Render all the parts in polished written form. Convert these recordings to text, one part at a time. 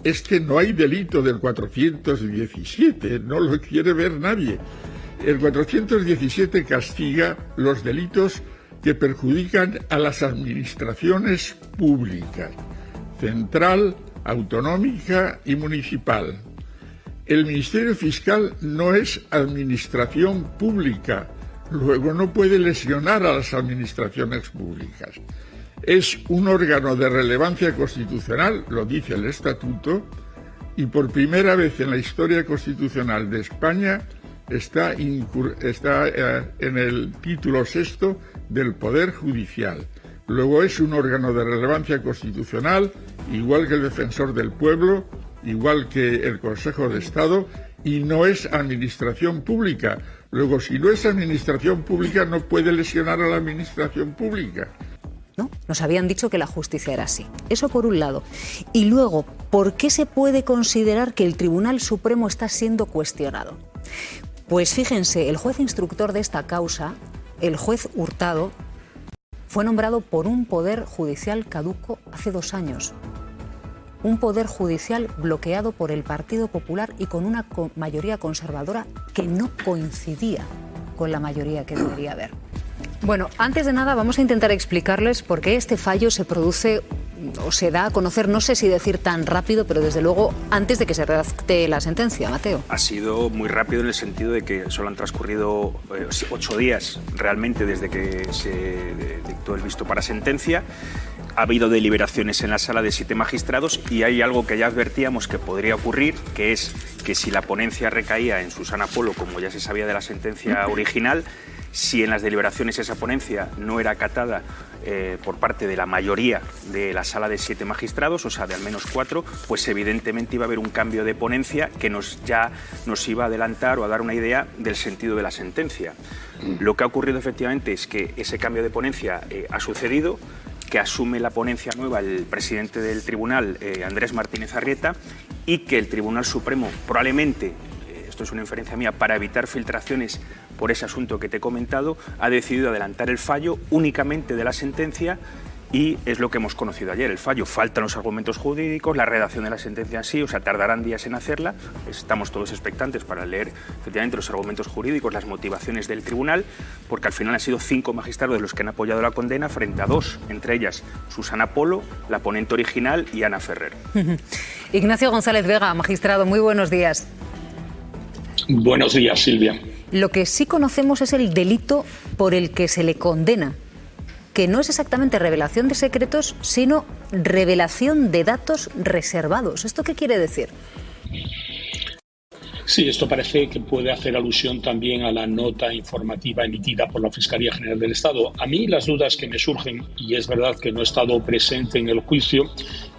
es que no hay delito del 417, no lo quiere ver nadie. El 417 castiga los delitos que perjudican a las administraciones públicas, central, autonómica y municipal. El Ministerio Fiscal no es administración pública, luego no puede lesionar a las administraciones públicas. Es un órgano de relevancia constitucional, lo dice el Estatuto, y por primera vez en la historia constitucional de España está en el título sexto del Poder Judicial. Luego es un órgano de relevancia constitucional, igual que el Defensor del Pueblo, igual que el Consejo de Estado, y no es administración pública. Luego, si no es administración pública, no puede lesionar a la administración pública. ¿No? Nos habían dicho que la justicia era así. Eso por un lado. Y luego, ¿por qué se puede considerar que el Tribunal Supremo está siendo cuestionado? Pues fíjense, el juez instructor de esta causa, el juez Hurtado, fue nombrado por un poder judicial caduco hace 2 años. Un poder judicial bloqueado por el Partido Popular y con una mayoría conservadora que no coincidía con la mayoría que debería haber. Bueno, antes de nada vamos a intentar explicarles por qué este fallo se produce o se da a conocer, no sé si decir tan rápido, pero desde luego antes de que se redacte la sentencia, Mateo. Ha sido muy rápido en el sentido de que solo han transcurrido 8 días realmente desde que se dictó el visto para sentencia. Ha habido deliberaciones en la sala de 7 magistrados y hay algo que ya advertíamos que podría ocurrir, que es que si la ponencia recaía en Susana Polo, como ya se sabía de la sentencia original, si en las deliberaciones esa ponencia no era acatada por parte de la mayoría de la sala de 7 magistrados, o sea, de al menos 4, pues evidentemente iba a haber un cambio de ponencia que ya nos iba a adelantar o a dar una idea del sentido de la sentencia. Lo que ha ocurrido efectivamente es que ese cambio de ponencia ha sucedido, que asume la ponencia nueva el presidente del tribunal, Andrés Martínez Arrieta, y que el Tribunal Supremo probablemente, esto es una inferencia mía, para evitar filtraciones por ese asunto que te he comentado, ha decidido adelantar el fallo únicamente de la sentencia y es lo que hemos conocido ayer, el fallo. Faltan los argumentos jurídicos, la redacción de la sentencia en sí, o sea, tardarán días en hacerla. Estamos todos expectantes para leer efectivamente los argumentos jurídicos, las motivaciones del tribunal, porque al final han sido 5 magistrados los que han apoyado la condena frente a 2, entre ellas Susana Polo, la ponente original, y Ana Ferrer. Ignacio González Vega, magistrado, muy buenos días. Buenos días, Silvia. Lo que sí conocemos es el delito por el que se le condena, que no es exactamente revelación de secretos, sino revelación de datos reservados. ¿Esto qué quiere decir? Sí, esto parece que puede hacer alusión también a la nota informativa emitida por la Fiscalía General del Estado. A mí las dudas que me surgen, y es verdad que no he estado presente en el juicio,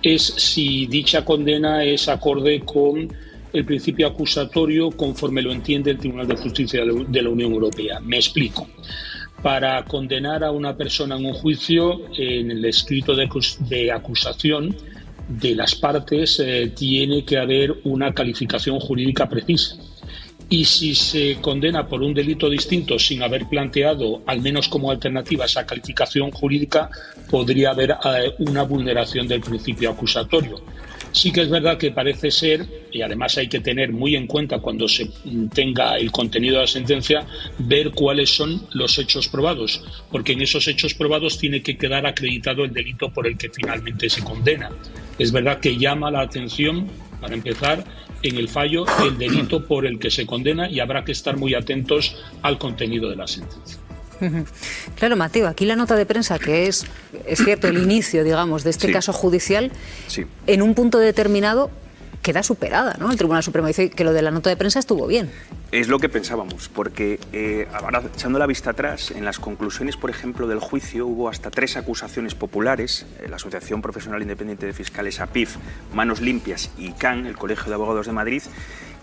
es si dicha condena es acorde con el principio acusatorio conforme lo entiende el Tribunal de Justicia de la Unión Europea. Me explico. Para condenar a una persona en un juicio, en el escrito de acusación de las partes tiene que haber una calificación jurídica precisa. Y si se condena por un delito distinto sin haber planteado, al menos como alternativa, esa calificación jurídica, podría haber una vulneración del principio acusatorio. Sí que es verdad que parece ser, y además hay que tener muy en cuenta cuando se tenga el contenido de la sentencia, ver cuáles son los hechos probados, porque en esos hechos probados tiene que quedar acreditado el delito por el que finalmente se condena. Es verdad que llama la atención, para empezar, en el fallo el delito por el que se condena y habrá que estar muy atentos al contenido de la sentencia. Claro, Mateo, aquí la nota de prensa, que es cierto, el inicio, digamos, de este caso judicial, en un punto determinado queda superada, ¿no? El Tribunal Supremo dice que lo de la nota de prensa estuvo bien. Es lo que pensábamos, porque ahora, echando la vista atrás, en las conclusiones, por ejemplo, del juicio hubo hasta 3 acusaciones populares, la Asociación Profesional Independiente de Fiscales, APIF, Manos Limpias y CAN, el Colegio de Abogados de Madrid,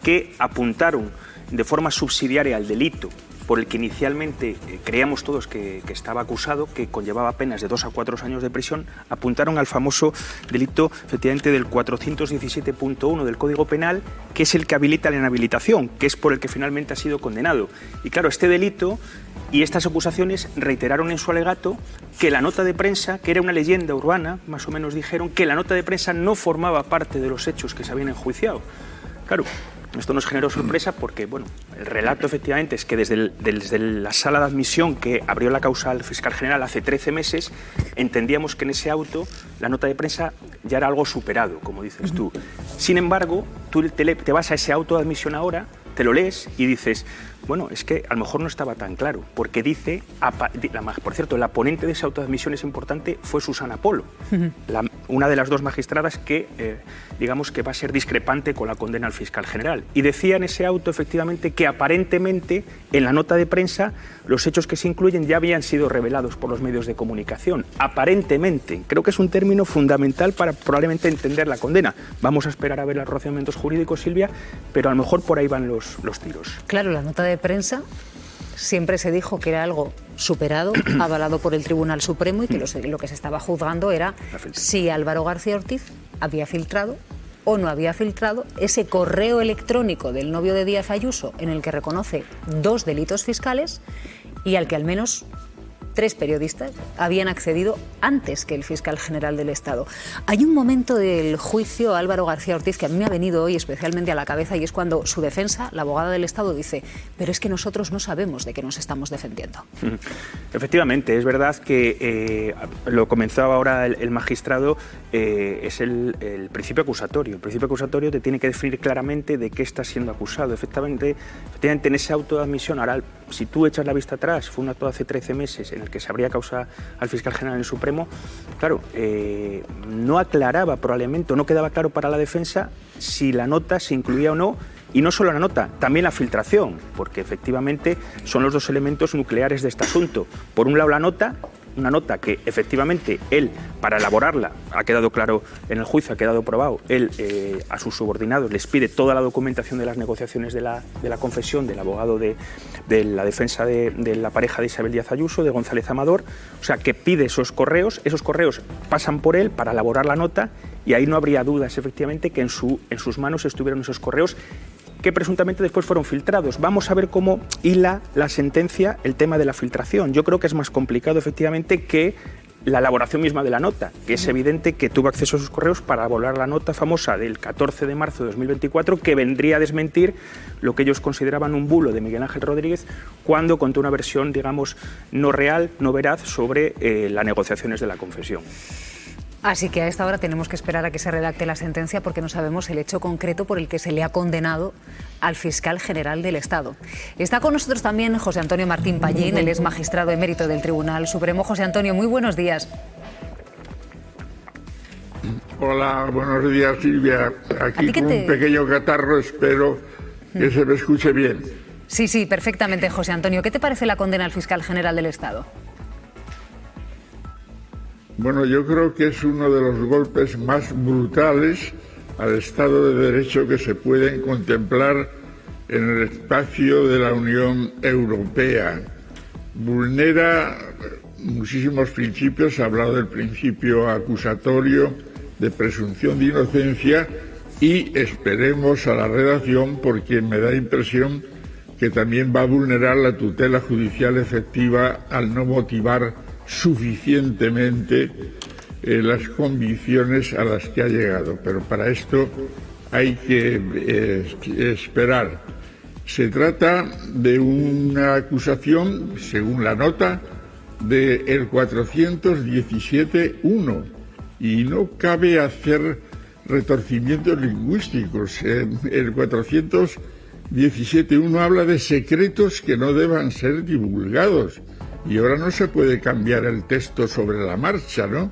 que apuntaron de forma subsidiaria al delito por el que inicialmente creíamos todos que estaba acusado, que conllevaba penas de 2 a 4 años de prisión, apuntaron al famoso delito, efectivamente, del 417.1 del Código Penal, que es el que habilita la inhabilitación, que es por el que finalmente ha sido condenado. Y claro, este delito Y estas acusaciones reiteraron en su alegato que la nota de prensa, que era una leyenda urbana, más o menos dijeron, que la nota de prensa no formaba parte de los hechos que se habían enjuiciado. Claro, esto nos generó sorpresa porque, bueno, el relato efectivamente es que desde la sala de admisión que abrió la causa al fiscal general hace 13 meses, entendíamos que en ese auto la nota de prensa ya era algo superado, como dices tú. Sin embargo, tú te vas a ese auto de admisión ahora, te lo lees y dices, bueno, es que a lo mejor no estaba tan claro, porque dice, por cierto, la ponente de esa auto de admisión es importante, fue Susana Polo, una de las dos magistradas que, digamos, que va a ser discrepante con la condena al fiscal general. Y decía en ese auto, efectivamente, que aparentemente en la nota de prensa los hechos que se incluyen ya habían sido revelados por los medios de comunicación. Aparentemente, creo que es un término fundamental para probablemente entender la condena. Vamos a esperar a ver los razonamientos jurídicos, Silvia, pero a lo mejor por ahí van los tiros. Claro, la nota de prensa siempre se dijo que era algo superado, avalado por el Tribunal Supremo y que lo que se estaba juzgando era si Álvaro García Ortiz había filtrado o no había filtrado ese correo electrónico del novio de Díaz Ayuso en el que reconoce 2 delitos fiscales y al que al menos 3 periodistas habían accedido antes que el fiscal general del Estado. Hay un momento del juicio a Álvaro García Ortiz que a mí me ha venido hoy especialmente a la cabeza y es cuando su defensa, la abogada del Estado, dice, pero es que nosotros no sabemos de qué nos estamos defendiendo. Efectivamente, es verdad que lo comenzaba ahora el magistrado, es el principio acusatorio. El principio acusatorio te tiene que definir claramente de qué estás siendo acusado. Efectivamente en ese auto de admisión, ahora, si tú echas la vista atrás, fue un acto de hace 13 meses en el que se abría causa al fiscal general en el Supremo, claro, no aclaraba probablemente, o no quedaba claro para la defensa si la nota se incluía o no, y no solo la nota, también la filtración, porque efectivamente son los 2 elementos nucleares de este asunto. Por un lado la nota, una nota que efectivamente él, para elaborarla, ha quedado claro en el juicio, ha quedado probado, él a sus subordinados les pide toda la documentación de las negociaciones de la confesión del abogado de la defensa de la pareja de Isabel Díaz Ayuso, de González Amador, o sea, que pide esos correos pasan por él para elaborar la nota y ahí no habría dudas, efectivamente, que en sus manos estuvieron esos correos que presuntamente después fueron filtrados. Vamos a ver cómo hila la sentencia el tema de la filtración. Yo creo que es más complicado, efectivamente, que la elaboración misma de la nota, que es evidente que tuvo acceso a sus correos para elaborar la nota famosa del 14 de marzo de 2024, que vendría a desmentir lo que ellos consideraban un bulo de Miguel Ángel Rodríguez cuando contó una versión, digamos, no real, no veraz, sobre las negociaciones de la confesión. Así que a esta hora tenemos que esperar a que se redacte la sentencia porque no sabemos el hecho concreto por el que se le ha condenado al fiscal general del Estado. Está con nosotros también José Antonio Martín Pallín, él es magistrado emérito del Tribunal Supremo. José Antonio, muy buenos días. Hola, buenos días, Silvia. Aquí con un pequeño catarro, espero que se me escuche bien. Sí, perfectamente, José Antonio. ¿Qué te parece la condena al fiscal general del Estado? Bueno, yo creo que es uno de los golpes más brutales al Estado de Derecho que se pueden contemplar en el espacio de la Unión Europea. Vulnera muchísimos principios, se ha hablado del principio acusatorio, de presunción de inocencia y esperemos a la redacción porque me da impresión que también va a vulnerar la tutela judicial efectiva al no motivar suficientemente las convicciones a las que ha llegado, pero para esto hay que esperar. Se trata de una acusación, según la nota, del 417.1 y no cabe hacer retorcimientos lingüísticos. El 417.1 habla de secretos que no deban ser divulgados. Y ahora no se puede cambiar el texto sobre la marcha, ¿no?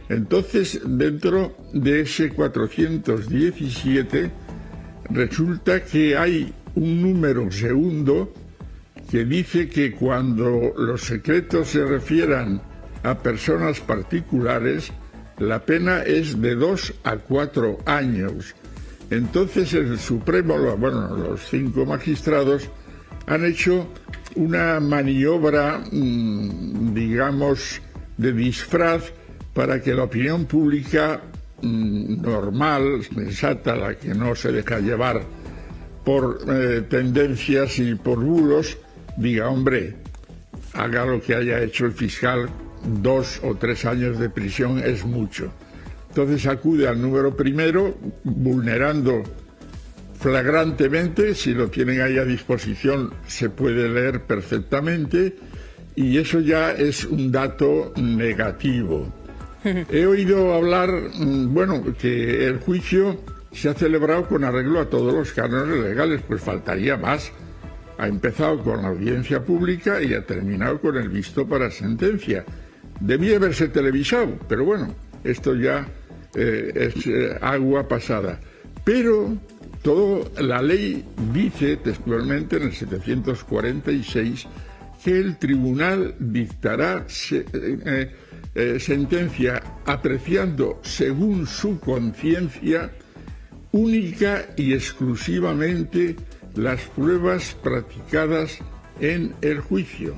Entonces, dentro de ese 417, resulta que hay un número segundo que dice que cuando los secretos se refieran a personas particulares, la pena es de 2 a 4 años. Entonces, el Supremo, los 5 magistrados, han hecho una maniobra, digamos, de disfraz para que la opinión pública normal, sensata, la que no se deja llevar por tendencias y por bulos, diga, hombre, haga lo que haya hecho el fiscal, 2 o 3 años de prisión es mucho. Entonces acude al número primero, vulnerando flagrantemente, si lo tienen ahí a disposición se puede leer perfectamente, y eso ya es un dato negativo. He oído hablar, bueno, que el juicio se ha celebrado con arreglo a todos los cánones legales, pues faltaría más. Ha empezado con la audiencia pública y ha terminado con el visto para sentencia. Debía haberse televisado, pero bueno, esto ya es agua pasada. Pero la ley dice textualmente en el 746 que el tribunal dictará sentencia apreciando según su conciencia única y exclusivamente las pruebas practicadas en el juicio.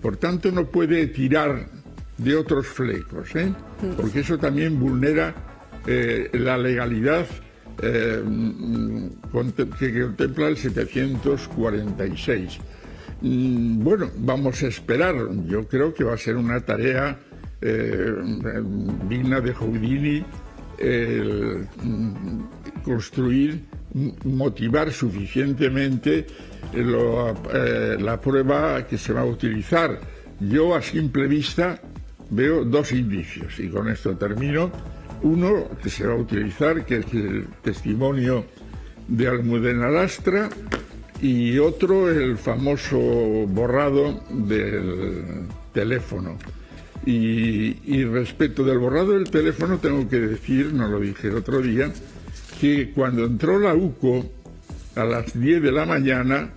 Por tanto, no puede tirar de otros flecos, porque eso también vulnera la legalidad que contempla el 746. Bueno, vamos a esperar. Yo creo que va a ser una tarea digna de Houdini construir, motivar suficientemente la prueba que se va a utilizar. Yo a simple vista veo 2 indicios y con esto termino. Uno que se va a utilizar, que es el testimonio de Almudena Lastra, y otro el famoso borrado del teléfono. Y respecto del borrado del teléfono tengo que decir, no lo dije el otro día, que cuando entró la UCO a las 10 de la mañana,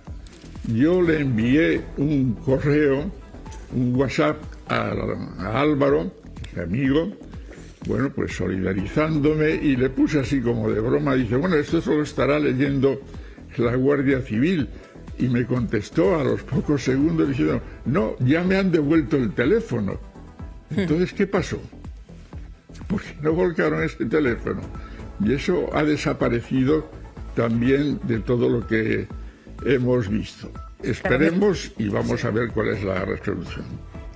yo le envié un correo, un WhatsApp a Álvaro, mi amigo, bueno, pues solidarizándome, y le puse así como de broma, dice, bueno, esto solo estará leyendo la Guardia Civil, y me contestó a los pocos segundos diciendo, no, ya me han devuelto el teléfono. Entonces, ¿qué pasó? Porque no volcaron este teléfono, y eso ha desaparecido también de todo lo que hemos visto. Esperemos y vamos a ver cuál es la resolución.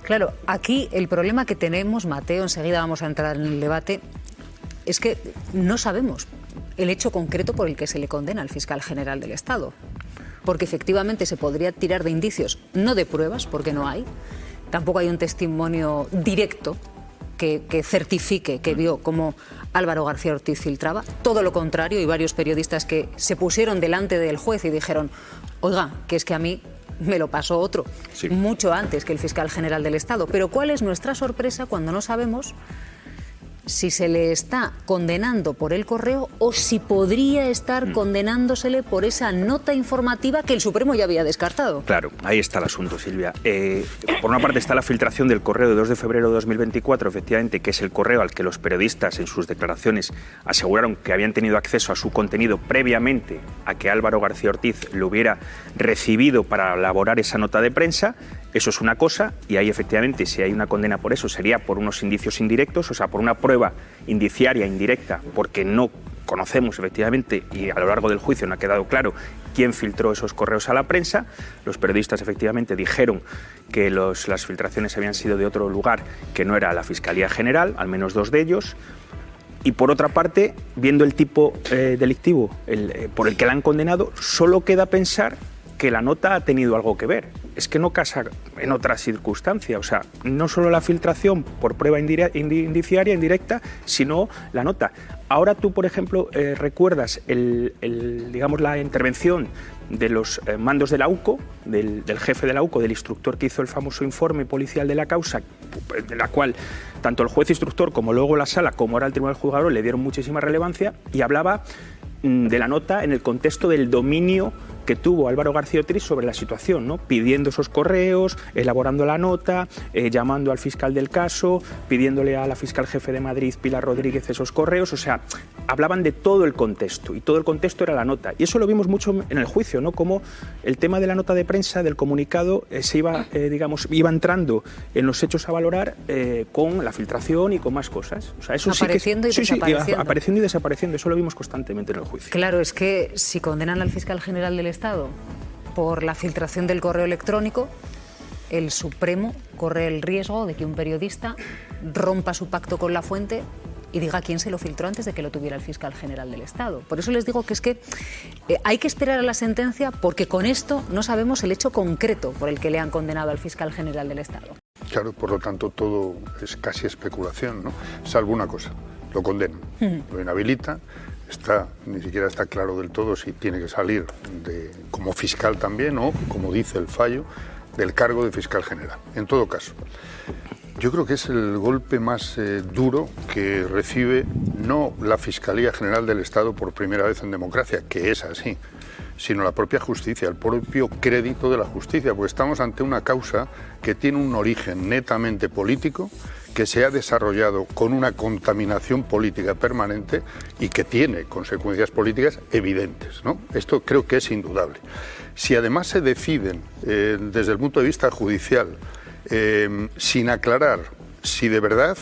Claro, aquí el problema que tenemos, Mateo, enseguida vamos a entrar en el debate, es que no sabemos el hecho concreto por el que se le condena al fiscal general del Estado. Porque efectivamente se podría tirar de indicios, no de pruebas, porque no hay. Tampoco hay un testimonio directo que certifique que vio cómo Álvaro García Ortiz filtraba. Todo lo contrario, y varios periodistas que se pusieron delante del juez y dijeron, oiga, que es que a mí me lo pasó otro, sí, mucho antes que el fiscal general del Estado. Pero ¿cuál es nuestra sorpresa cuando no sabemos si se le está condenando por el correo o si podría estar condenándosele por esa nota informativa que el Supremo ya había descartado? Claro, ahí está el asunto, Silvia. Por una parte está la filtración del correo de 2 de febrero de 2024, efectivamente, que es el correo al que los periodistas en sus declaraciones aseguraron que habían tenido acceso a su contenido previamente a que Álvaro García Ortiz lo hubiera recibido para elaborar esa nota de prensa. Eso es una cosa, y ahí efectivamente, si hay una condena por eso, sería por unos indicios indirectos, o sea, por una prueba indiciaria indirecta, porque no conocemos efectivamente, y a lo largo del juicio no ha quedado claro quién filtró esos correos a la prensa. Los periodistas efectivamente dijeron que las filtraciones habían sido de otro lugar que no era la Fiscalía General, al menos 2 de ellos. Y por otra parte, viendo el tipo delictivo por el que la han condenado, solo queda pensar que la nota ha tenido algo que ver. Es que no casa en otra circunstancia. O sea, no solo la filtración por prueba indiciaria, indirecta, sino la nota. Ahora tú, por ejemplo, recuerdas digamos, la intervención de los mandos de la UCO, del jefe de la UCO, del instructor que hizo el famoso informe policial de la causa, de la cual tanto el juez instructor como luego la sala, como ahora el tribunal juzgador, le dieron muchísima relevancia, y hablaba de la nota en el contexto del dominio que tuvo Álvaro García Ortiz sobre la situación, ¿no? Pidiendo esos correos, elaborando la nota, llamando al fiscal del caso, pidiéndole a la fiscal jefe de Madrid, Pilar Rodríguez, esos correos. O sea, hablaban de todo el contexto, y todo el contexto era la nota. Y eso lo vimos mucho en el juicio, ¿no? Como el tema de la nota de prensa, del comunicado, se iba, iba entrando en los hechos a valorar con la filtración y con más cosas. O sea, eso apareciendo sí que, y desapareciendo. Sí, apareciendo y desapareciendo. Eso lo vimos constantemente en el juicio. Claro, es que si condenan al fiscal general del Estado por la filtración del correo electrónico, el Supremo corre el riesgo de que un periodista rompa su pacto con la fuente y diga quién se lo filtró antes de que lo tuviera el fiscal general del Estado. Por eso les digo que es que hay que esperar a la sentencia, porque con esto no sabemos el hecho concreto por el que le han condenado al fiscal general del Estado. Claro, por lo tanto todo es casi especulación, ¿no? Salvo una cosa, lo condenan, lo inhabilitan, ni siquiera está claro del todo si tiene que salir como fiscal también o, como dice el fallo, del cargo de fiscal general. En todo caso, yo creo que es el golpe más duro que recibe no la Fiscalía General del Estado por primera vez en democracia, que es así, sino la propia justicia, el propio crédito de la justicia, porque estamos ante una causa que tiene un origen netamente político, que se ha desarrollado con una contaminación política permanente y que tiene consecuencias políticas evidentes, ¿no? Esto creo que es indudable. Si además se deciden, desde el punto de vista judicial, sin aclarar si de verdad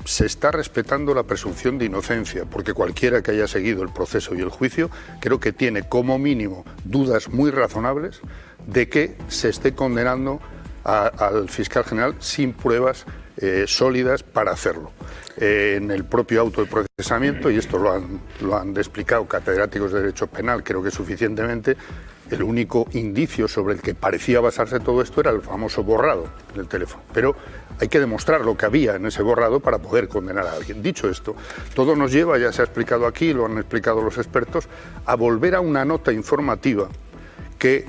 se está respetando la presunción de inocencia, porque cualquiera que haya seguido el proceso y el juicio creo que tiene como mínimo dudas muy razonables de que se esté condenando al fiscal general sin pruebas sólidas para hacerlo. En el propio auto de procesamiento, y esto lo han explicado catedráticos de Derecho Penal, creo que suficientemente, el único indicio sobre el que parecía basarse todo esto era el famoso borrado del teléfono. Pero hay que demostrar lo que había en ese borrado para poder condenar a alguien. Dicho esto, todo nos lleva, ya se ha explicado aquí, lo han explicado los expertos, a volver a una nota informativa que,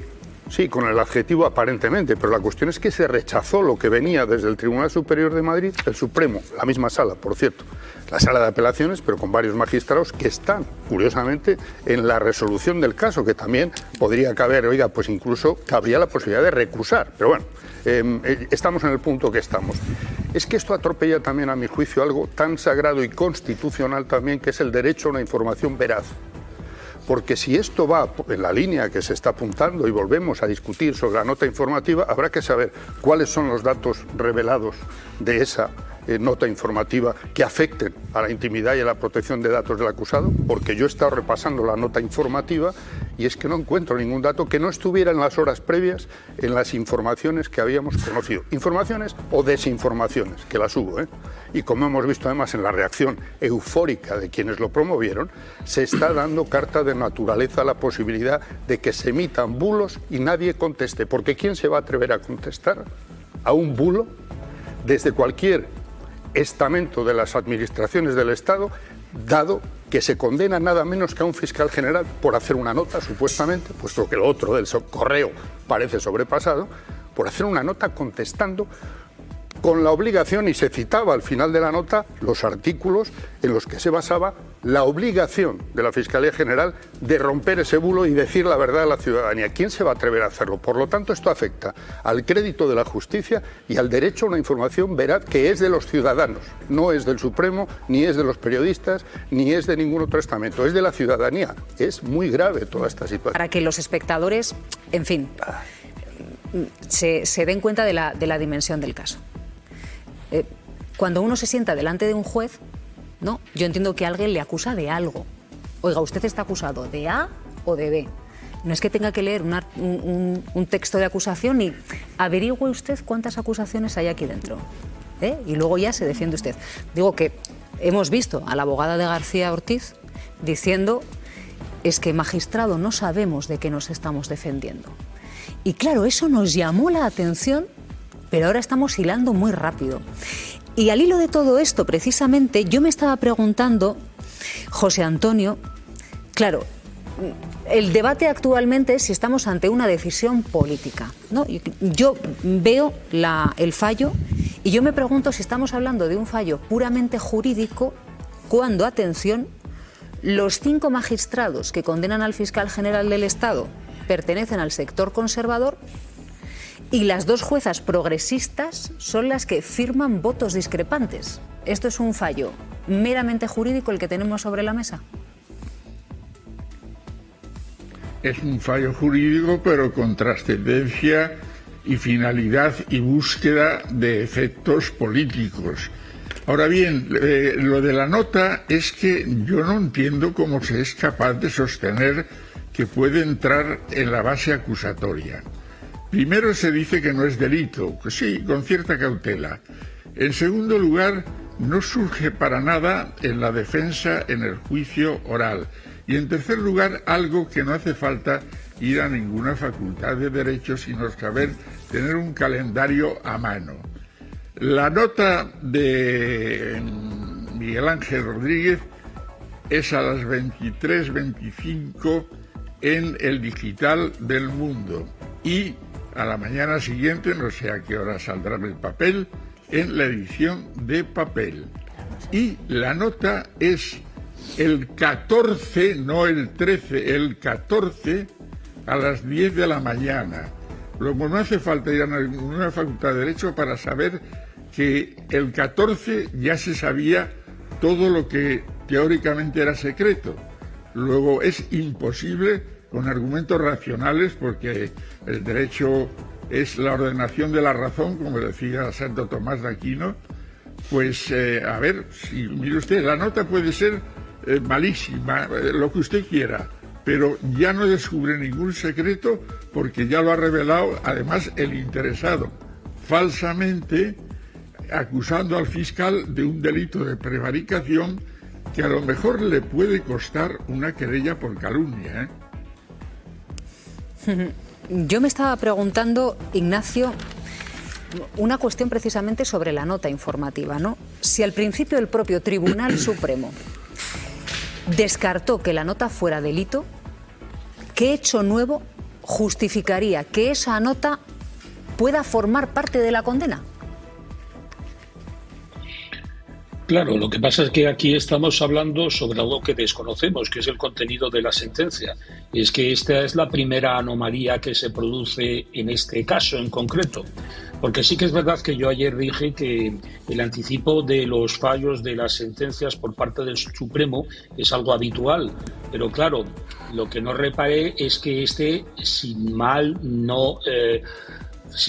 sí, con el adjetivo aparentemente, pero la cuestión es que se rechazó lo que venía desde el Tribunal Superior de Madrid, el Supremo, la misma sala, por cierto, la sala de apelaciones, pero con varios magistrados que están, curiosamente, en la resolución del caso, que también podría caber, oiga, pues incluso cabría la posibilidad de recusar. Pero bueno, estamos en el punto que estamos. Es que esto atropella también, a mi juicio, algo tan sagrado y constitucional también, que es el derecho a una información veraz. Porque si esto va en la línea que se está apuntando y volvemos a discutir sobre la nota informativa, habrá que saber cuáles son los datos revelados de esa nota informativa que afecten a la intimidad y a la protección de datos del acusado, porque yo he estado repasando la nota informativa y es que no encuentro ningún dato que no estuviera en las horas previas en las informaciones que habíamos conocido. Informaciones o desinformaciones, que las hubo, Y como hemos visto además en la reacción eufórica de quienes lo promovieron, se está dando carta de naturaleza a la posibilidad de que se emitan bulos y nadie conteste, porque ¿quién se va a atrever a contestar a un bulo desde cualquier estamento de las administraciones del Estado, dado que se condena nada menos que a un fiscal general por hacer una nota, supuestamente, puesto que lo otro del correo parece sobrepasado, por hacer una nota contestando con la obligación, y se citaba al final de la nota los artículos en los que se basaba la obligación de la Fiscalía General de romper ese bulo y decir la verdad a la ciudadanía. ¿Quién se va a atrever a hacerlo? Por lo tanto, esto afecta al crédito de la justicia y al derecho a una información veraz que es de los ciudadanos. No es del Supremo, ni es de los periodistas, ni es de ningún otro estamento. Es de la ciudadanía. Es muy grave toda esta situación. Para que los espectadores, en fin, se den cuenta de la dimensión del caso. Cuando uno se sienta delante de un juez, ¿no? Yo entiendo que alguien le acusa de algo. Oiga, usted está acusado de A o de B. No es que tenga que leer un texto de acusación y averigüe usted cuántas acusaciones hay aquí dentro. Y luego ya se defiende usted. Digo que hemos visto a la abogada de García Ortiz diciendo: es que, magistrado, no sabemos de qué nos estamos defendiendo. Y claro, eso nos llamó la atención, pero ahora estamos hilando muy rápido. Y al hilo de todo esto, precisamente, yo me estaba preguntando, José Antonio, claro, el debate actualmente es si estamos ante una decisión política, ¿no? Yo veo el fallo y yo me pregunto si estamos hablando de un fallo puramente jurídico cuando, atención, los 5 magistrados que condenan al fiscal general del Estado pertenecen al sector conservador y las 2 juezas progresistas son las que firman votos discrepantes. ¿Esto es un fallo meramente jurídico el que tenemos sobre la mesa? Es un fallo jurídico, pero con trascendencia y finalidad y búsqueda de efectos políticos. Ahora bien, lo de la nota es que yo no entiendo cómo se es capaz de sostener que puede entrar en la base acusatoria. Primero se dice que no es delito, pues sí, con cierta cautela. En segundo lugar, no surge para nada en la defensa en el juicio oral. Y en tercer lugar, algo que no hace falta ir a ninguna facultad de Derecho, sino saber tener un calendario a mano. La nota de Miguel Ángel Rodríguez es a las 23:25 en el digital del Mundo y a la mañana siguiente, no sé a qué hora saldrá el papel, en la edición de papel. Y la nota es el 14, no el 13, el 14 a las 10 de la mañana. Luego no hace falta ir a ninguna facultad de Derecho para saber que el 14 ya se sabía todo lo que teóricamente era secreto. Luego es imposible con argumentos racionales, porque el derecho es la ordenación de la razón, como decía Santo Tomás de Aquino. Pues a ver, si mire usted, la nota puede ser malísima, lo que usted quiera, pero ya no descubre ningún secreto porque ya lo ha revelado además el interesado, falsamente acusando al fiscal de un delito de prevaricación que a lo mejor le puede costar una querella por calumnia, Yo me estaba preguntando, Ignacio, una cuestión precisamente sobre la nota informativa, ¿no? Si al principio el propio Tribunal Supremo descartó que la nota fuera delito, ¿qué hecho nuevo justificaría que esa nota pueda formar parte de la condena? Claro, lo que pasa es que aquí estamos hablando sobre algo que desconocemos, que es el contenido de la sentencia. Y es que esta es la primera anomalía que se produce en este caso en concreto. Porque sí que es verdad que yo ayer dije que el anticipo de los fallos de las sentencias por parte del Supremo es algo habitual. Pero claro, lo que no reparé es que si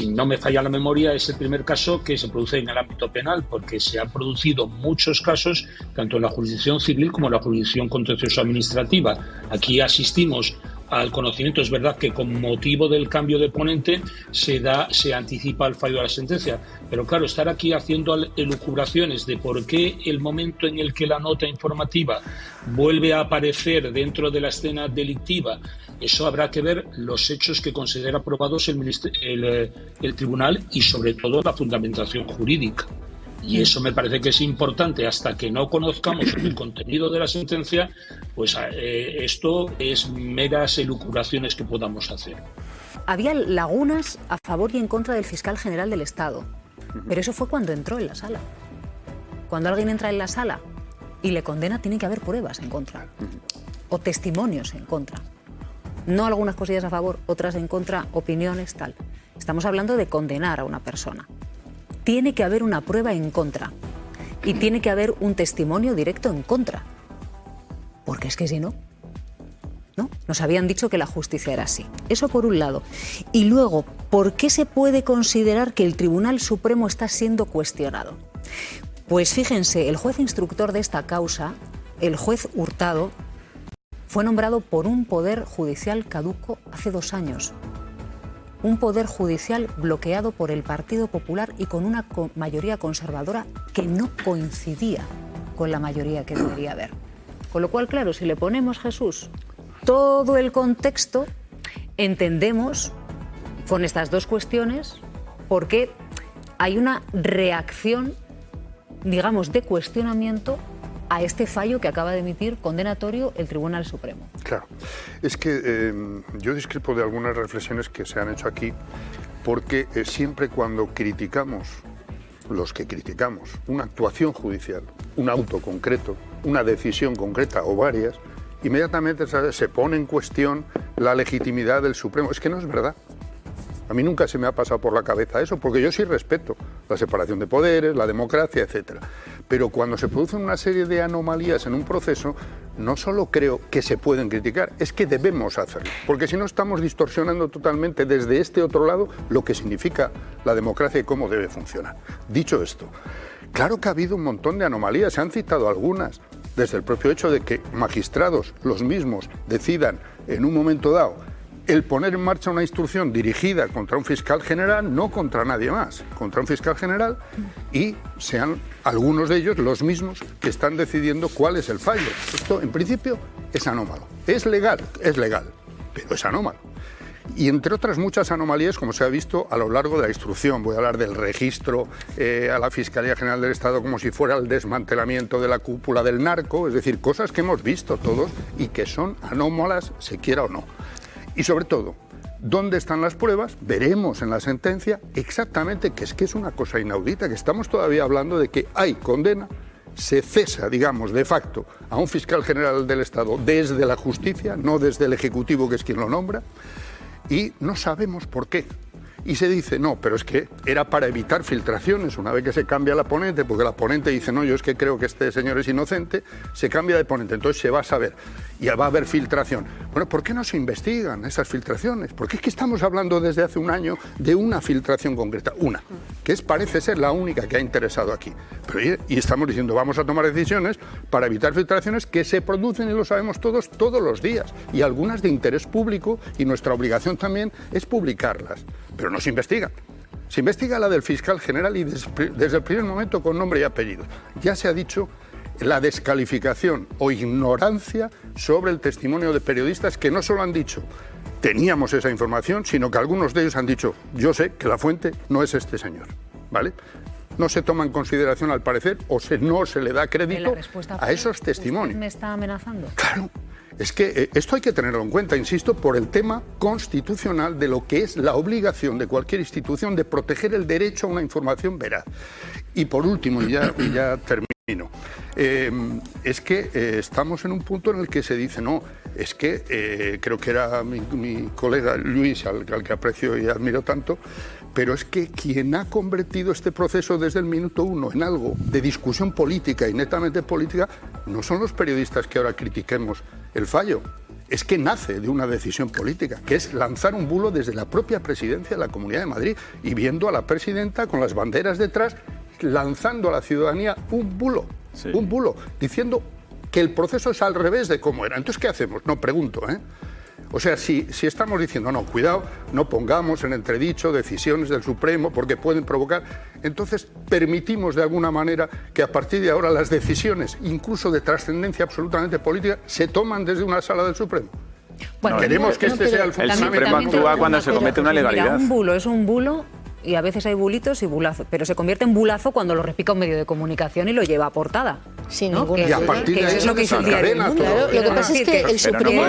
no me falla la memoria, es el primer caso que se produce en el ámbito penal, porque se han producido muchos casos, tanto en la jurisdicción civil como en la jurisdicción contencioso administrativa. Aquí asistimos al conocimiento, es verdad que con motivo del cambio de ponente se anticipa el fallo de la sentencia, pero claro, estar aquí haciendo elucubraciones de por qué el momento en el que la nota informativa vuelve a aparecer dentro de la escena delictiva, eso habrá que ver los hechos que considera probados el tribunal y sobre todo la fundamentación jurídica. Y eso me parece que es importante. Hasta que no conozcamos el contenido de la sentencia, pues esto es meras elucubraciones que podamos hacer. Había lagunas a favor y en contra del fiscal general del Estado, pero eso fue cuando entró en la sala. Cuando alguien entra en la sala y le condena, tiene que haber pruebas en contra o testimonios en contra. No algunas cosillas a favor, otras en contra, opiniones, tal. Estamos hablando de condenar a una persona. Tiene que haber una prueba en contra y tiene que haber un testimonio directo en contra. Porque es que si no, nos habían dicho que la justicia era así. Eso por un lado. Y luego, ¿por qué se puede considerar que el Tribunal Supremo está siendo cuestionado? Pues fíjense, el juez instructor de esta causa, el juez Hurtado, fue nombrado por un poder judicial caduco hace 2 años. Un poder judicial bloqueado por el Partido Popular y con una mayoría conservadora que no coincidía con la mayoría que debería haber. Con lo cual, claro, si le ponemos, Jesús, todo el contexto, entendemos con estas dos cuestiones por qué hay una reacción, digamos, de cuestionamiento a este fallo que acaba de emitir condenatorio el Tribunal Supremo. Claro, es que yo discrepo de algunas reflexiones que se han hecho aquí, porque siempre cuando criticamos, los que criticamos, una actuación judicial, un auto concreto, una decisión concreta o varias, inmediatamente se pone en cuestión la legitimidad del Supremo. Es que no es verdad. A mí nunca se me ha pasado por la cabeza eso, porque yo sí respeto la separación de poderes, la democracia, etcétera. Pero cuando se producen una serie de anomalías en un proceso, no solo creo que se pueden criticar, es que debemos hacerlo. Porque si no estamos distorsionando totalmente desde este otro lado lo que significa la democracia y cómo debe funcionar. Dicho esto, claro que ha habido un montón de anomalías, se han citado algunas, desde el propio hecho de que magistrados, los mismos, decidan en un momento dado el poner en marcha una instrucción dirigida contra un fiscal general, no contra nadie más, contra un fiscal general, y sean algunos de ellos los mismos que están decidiendo cuál es el fallo. Esto, en principio, es anómalo. Es legal, pero es anómalo. Y entre otras muchas anomalías, como se ha visto a lo largo de la instrucción. Voy a hablar del registro a la Fiscalía General del Estado como si fuera el desmantelamiento de la cúpula del narco, es decir, cosas que hemos visto todos y que son anómalas, se quiera o no. Y sobre todo, ¿dónde están las pruebas? Veremos en la sentencia exactamente que es una cosa inaudita, que estamos todavía hablando de que hay condena, se cesa, digamos, de facto a un fiscal general del Estado desde la justicia, no desde el Ejecutivo, que es quien lo nombra, y no sabemos por qué. Y se dice, no, pero es que era para evitar filtraciones. Una vez que se cambia la ponente, porque la ponente dice, no, yo es que creo que este señor es inocente, se cambia de ponente, entonces se va a saber y va a haber filtración. Bueno, ¿por qué no se investigan esas filtraciones? Porque es que estamos hablando desde hace un año de una filtración concreta, una, que parece ser la única que ha interesado aquí. Y estamos diciendo, vamos a tomar decisiones para evitar filtraciones que se producen, y lo sabemos todos los días, y algunas de interés público, y nuestra obligación también es publicarlas. Pero no se investigan. Se investiga la del fiscal general y desde el primer momento con nombre y apellido. Ya se ha dicho la descalificación o ignorancia sobre el testimonio de periodistas que no solo han dicho teníamos esa información, sino que algunos de ellos han dicho yo sé que la fuente no es este señor, ¿vale? No se toma en consideración, al parecer, no se le da crédito a esos testimonios. ¿Usted me está amenazando? Claro. Es que esto hay que tenerlo en cuenta, insisto, por el tema constitucional de lo que es la obligación de cualquier institución de proteger el derecho a una información veraz. Y por último, y ya termino, es que estamos en un punto en el que se dice, no, es que creo que era mi colega Luis, al que aprecio y admiro tanto, pero es que quien ha convertido este proceso desde el minuto uno en algo de discusión política y netamente política no son los periodistas que ahora critiquemos el fallo. Es que nace de una decisión política, que es lanzar un bulo desde la propia presidencia de la Comunidad de Madrid y viendo a la presidenta con las banderas detrás lanzando a la ciudadanía un bulo, diciendo que el proceso es al revés de cómo era. Entonces, ¿qué hacemos? No, pregunto, O sea, si estamos diciendo, no, cuidado, no pongamos en entredicho decisiones del Supremo porque pueden provocar, entonces permitimos de alguna manera que a partir de ahora las decisiones, incluso de trascendencia absolutamente política, se toman desde una sala del Supremo. Bueno, queremos que este sea el funcionamiento. El Supremo actúa cuando se comete una ilegalidad. Mira, un bulo es un bulo. Y a veces hay bulitos y bulazos, pero se convierte en bulazo cuando lo repica un medio de comunicación y lo lleva a portada. Sin ¿no? ninguna Y a partir de ahí es lo que hizo el Diario del Mundo. Claro, lo que pasa es que el Supremo...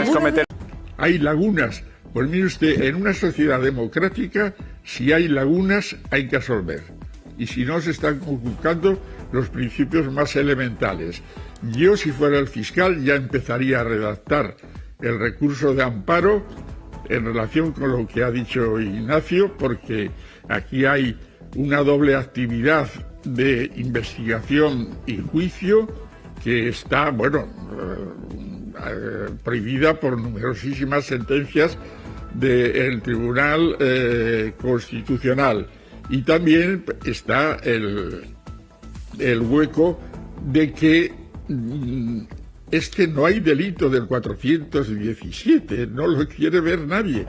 Hay lagunas. Pues mire usted, en una sociedad democrática, si hay lagunas, hay que resolver. Y si no, se están conculcando los principios más elementales. Yo, si fuera el fiscal, ya empezaría a redactar el recurso de amparo en relación con lo que ha dicho Ignacio, porque aquí hay una doble actividad de investigación y juicio que está, prohibida por numerosísimas sentencias del Tribunal Constitucional. Y también está el hueco de que es que no hay delito del 417, no lo quiere ver nadie.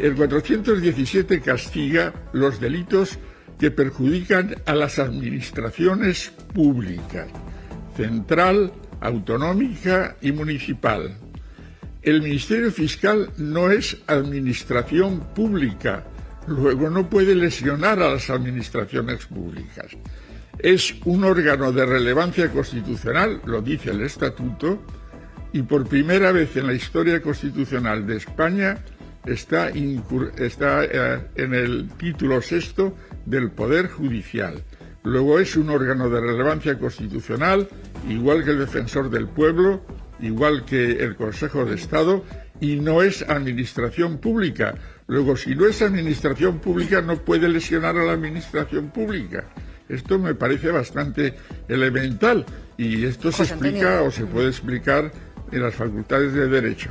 El 417 castiga los delitos que perjudican a las administraciones públicas, central, autonómica y municipal. El Ministerio Fiscal no es administración pública, luego no puede lesionar a las administraciones públicas. Es un órgano de relevancia constitucional, lo dice el Estatuto, y por primera vez en la historia constitucional de España está en el título 6 del Poder Judicial. Luego es un órgano de relevancia constitucional, igual que el Defensor del Pueblo, igual que el Consejo de Estado, y no es administración pública. Luego, si no es administración pública, no puede lesionar a la administración pública. Esto me parece bastante elemental y esto se explica o se puede explicar en las facultades de Derecho.